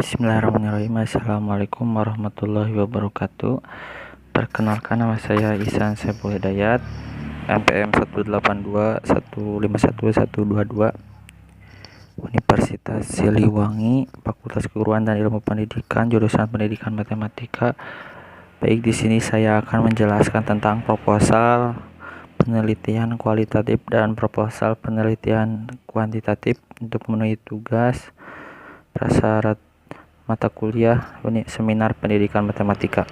Bismillahirrahmanirrahim. Assalamualaikum warahmatullahi wabarakatuh. Perkenalkan, nama saya Ihsan Saiful Hidayat, NPM 182151122, Universitas Siliwangi, Fakultas Keguruan dan Ilmu Pendidikan, jurusan Pendidikan Matematika. Baik, di sini saya akan menjelaskan tentang proposal penelitian kualitatif dan proposal penelitian kuantitatif untuk memenuhi tugas prasyarat mata kuliah seminar pendidikan matematika.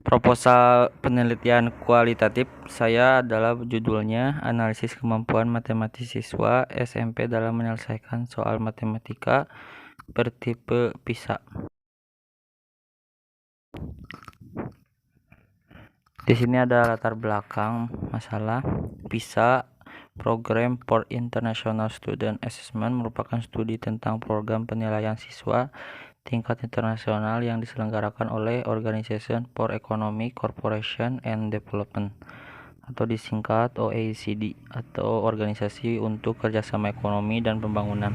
Proposal penelitian kualitatif saya adalah judulnya analisis kemampuan matematis siswa SMP dalam menyelesaikan soal matematika bertipe PISA. Di sini ada latar belakang masalah. PISA, Program for International Student Assessment, merupakan studi tentang program penilaian siswa tingkat internasional yang diselenggarakan oleh Organization for Economic Cooperation and Development, atau disingkat OECD, atau Organisasi untuk Kerjasama Ekonomi dan Pembangunan,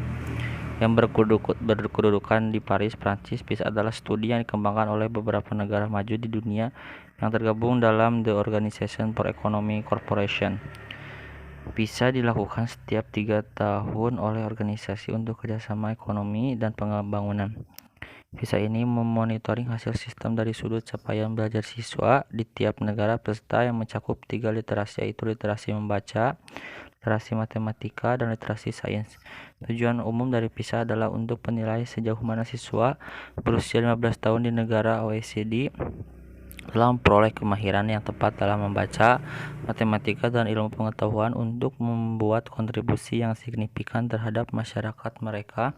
yang berkedudukan di Paris, Prancis. PISA adalah studi yang dikembangkan oleh beberapa negara maju di dunia yang tergabung dalam The Organization for Economic Cooperation. PISA dilakukan setiap 3 tahun oleh Organisasi untuk Kerjasama Ekonomi dan Pembangunan. PISA ini memonitoring hasil sistem dari sudut capaian belajar siswa di tiap negara peserta yang mencakup 3 literasi, yaitu literasi membaca, literasi matematika, dan literasi sains. Tujuan umum dari PISA adalah untuk menilai sejauh mana siswa berusia 15 tahun di negara OECD dalam memperoleh kemahiran yang tepat dalam membaca, matematika, dan ilmu pengetahuan untuk membuat kontribusi yang signifikan terhadap masyarakat mereka.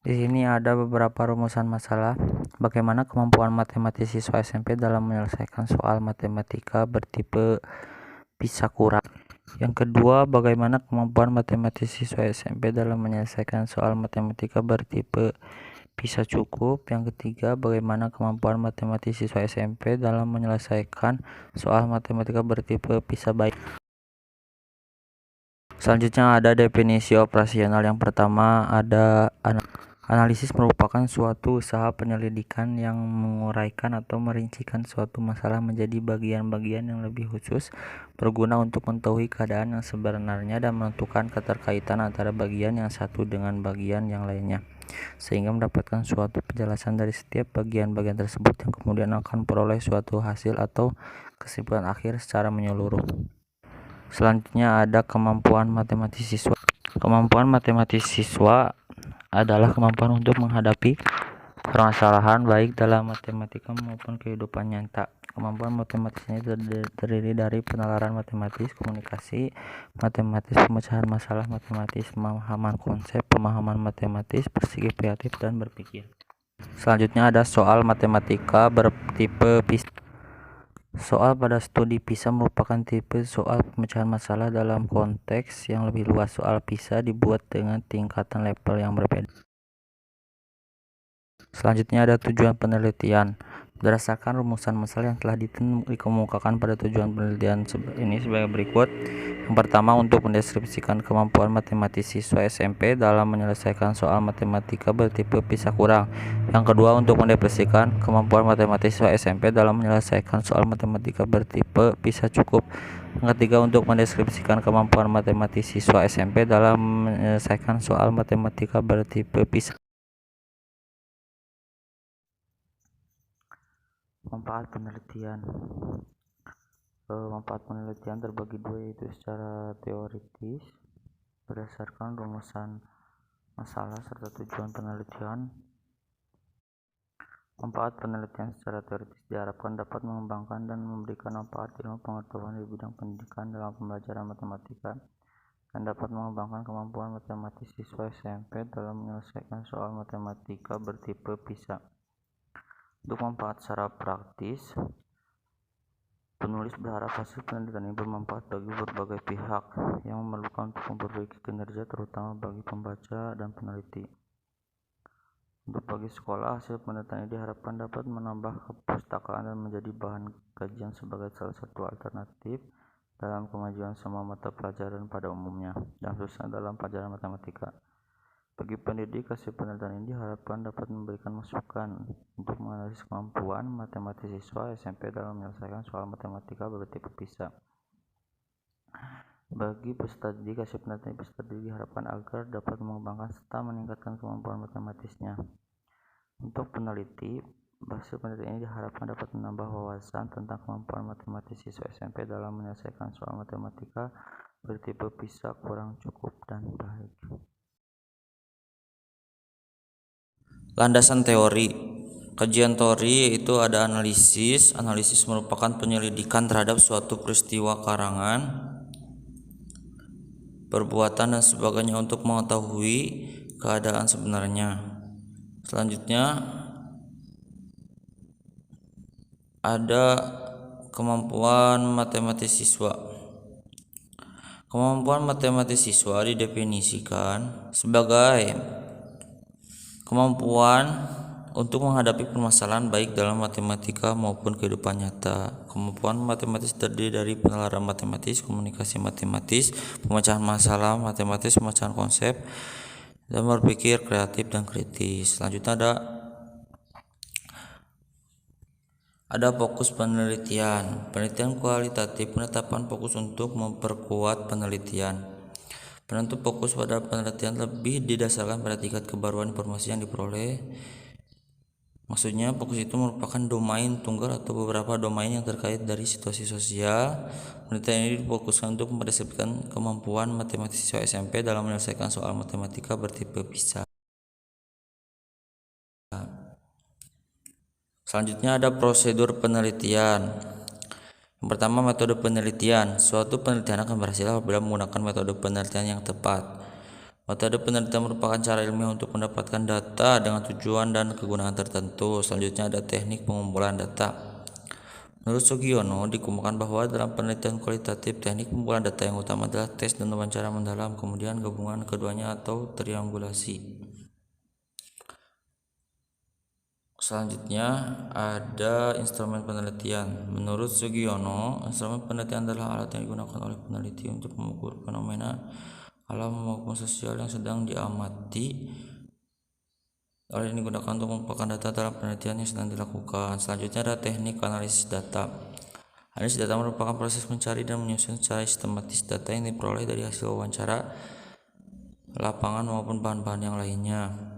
Di sini ada beberapa rumusan masalah. Bagaimana kemampuan matematis siswa SMP dalam menyelesaikan soal matematika bertipe PISA kurang. Yang kedua, bagaimana kemampuan matematis siswa SMP dalam menyelesaikan soal matematika bertipe PISA cukup. Yang ketiga, bagaimana kemampuan matematis siswa SMP dalam menyelesaikan soal matematika bertipe PISA baik. Selanjutnya ada definisi operasional. Yang pertama ada analisis, merupakan suatu usaha penyelidikan yang menguraikan atau merincikan suatu masalah menjadi bagian-bagian yang lebih khusus, berguna untuk mengetahui keadaan yang sebenarnya dan menentukan keterkaitan antara bagian yang satu dengan bagian yang lainnya, sehingga mendapatkan suatu penjelasan dari setiap bagian-bagian tersebut yang kemudian akan memperoleh suatu hasil atau kesimpulan akhir secara menyeluruh. Selanjutnya ada kemampuan matematis siswa. Kemampuan matematis siswa adalah kemampuan untuk menghadapi permasalahan baik dalam matematika maupun kehidupan nyata. Kemampuan matematis ini terdiri dari penalaran matematis, komunikasi matematis, pemecahan masalah matematis, pemahaman konsep, pemahaman matematis, berpikir kreatif, dan berpikir. Selanjutnya ada soal matematika bertipe PISA. Soal pada studi PISA merupakan tipe soal pemecahan masalah dalam konteks yang lebih luas. Soal PISA dibuat dengan tingkatan level yang berbeda. Selanjutnya ada tujuan penelitian. Berdasarkan rumusan masalah yang telah dikemukakan pada tujuan penelitian ini sebagai berikut. Yang pertama, untuk mendeskripsikan kemampuan matematis siswa SMP dalam menyelesaikan soal matematika bertipe PISA kurang. Yang kedua, untuk mendeskripsikan kemampuan matematis siswa SMP dalam menyelesaikan soal matematika bertipe PISA cukup. Yang ketiga, untuk mendeskripsikan kemampuan matematis siswa SMP dalam menyelesaikan soal matematika bertipe PISA. Manfaat penelitian. Manfaat penelitian terbagi dua, yaitu secara teoritis berdasarkan rumusan masalah serta tujuan penelitian. Manfaat penelitian secara teoritis diharapkan dapat mengembangkan dan memberikan manfaat ilmu pengetahuan di bidang pendidikan dalam pembelajaran matematika, dan dapat mengembangkan kemampuan matematis siswa SMP dalam menyelesaikan soal matematika bertipe PISA. Untuk manfaat secara praktis, penulis berharap hasil penelitian ini bermanfaat bagi berbagai pihak yang memerlukan untuk memperbaiki kinerja, terutama bagi pembaca dan peneliti. Untuk bagi sekolah, hasil penelitian ini diharapkan dapat menambah kepustakaan dan menjadi bahan kajian sebagai salah satu alternatif dalam kemajuan semua mata pelajaran pada umumnya, dan khususnya dalam pelajaran matematika. Bagi pendidik, hasil penelitian ini diharapkan dapat memberikan masukan untuk menganalisis kemampuan matematis siswa SMP dalam menyelesaikan soal matematika bertipe PISA. Bagi peserta didik, hasil penelitian peserta didik diharapkan agar dapat mengembangkan serta meningkatkan kemampuan matematisnya. Untuk peneliti, hasil penelitian ini diharapkan dapat menambah wawasan tentang kemampuan matematis siswa SMP dalam menyelesaikan soal matematika bertipe PISA kurang cukup dan baik. Landasan teori. Kajian teori yaitu ada analisis. Analisis merupakan penyelidikan terhadap suatu peristiwa karangan, perbuatan dan sebagainya untuk mengetahui keadaan sebenarnya. Selanjutnya ada kemampuan matematis siswa. Kemampuan matematis siswa didefinisikan sebagai kemampuan untuk menghadapi permasalahan baik dalam matematika maupun kehidupan nyata. Kemampuan matematis terdiri dari penalaran matematis, komunikasi matematis, pemecahan masalah matematis, pemecahan konsep, dan berpikir kreatif dan kritis. Selanjutnya ada fokus penelitian. Penelitian kualitatif, penetapan fokus untuk memperkuat penelitian. Penentu fokus pada penelitian lebih didasarkan pada tingkat kebaruan informasi yang diperoleh. Maksudnya fokus itu merupakan domain tunggal atau beberapa domain yang terkait dari situasi sosial. Penelitian ini difokuskan untuk mendeskripsikan kemampuan matematis siswa SMP dalam menyelesaikan soal matematika bertipe PISA. Selanjutnya ada prosedur penelitian. Yang pertama, metode penelitian. Suatu penelitian akan berhasil apabila menggunakan metode penelitian yang tepat. Metode penelitian merupakan cara ilmiah untuk mendapatkan data dengan tujuan dan kegunaan tertentu. Selanjutnya ada teknik pengumpulan data. Menurut Sugiono, dikemukakan bahwa dalam penelitian kualitatif, teknik pengumpulan data yang utama adalah tes dan wawancara mendalam, kemudian gabungan keduanya atau triangulasi. Selanjutnya ada instrumen penelitian. Menurut Sugiono, instrumen penelitian adalah alat yang digunakan oleh peneliti untuk mengukur fenomena alam maupun sosial yang sedang diamati. Alat ini digunakan untuk mengumpulkan data dalam penelitian yang sedang dilakukan. Selanjutnya ada teknik analisis data. Analisis data merupakan proses mencari dan menyusun secara sistematis data yang diperoleh dari hasil wawancara lapangan maupun bahan-bahan yang lainnya.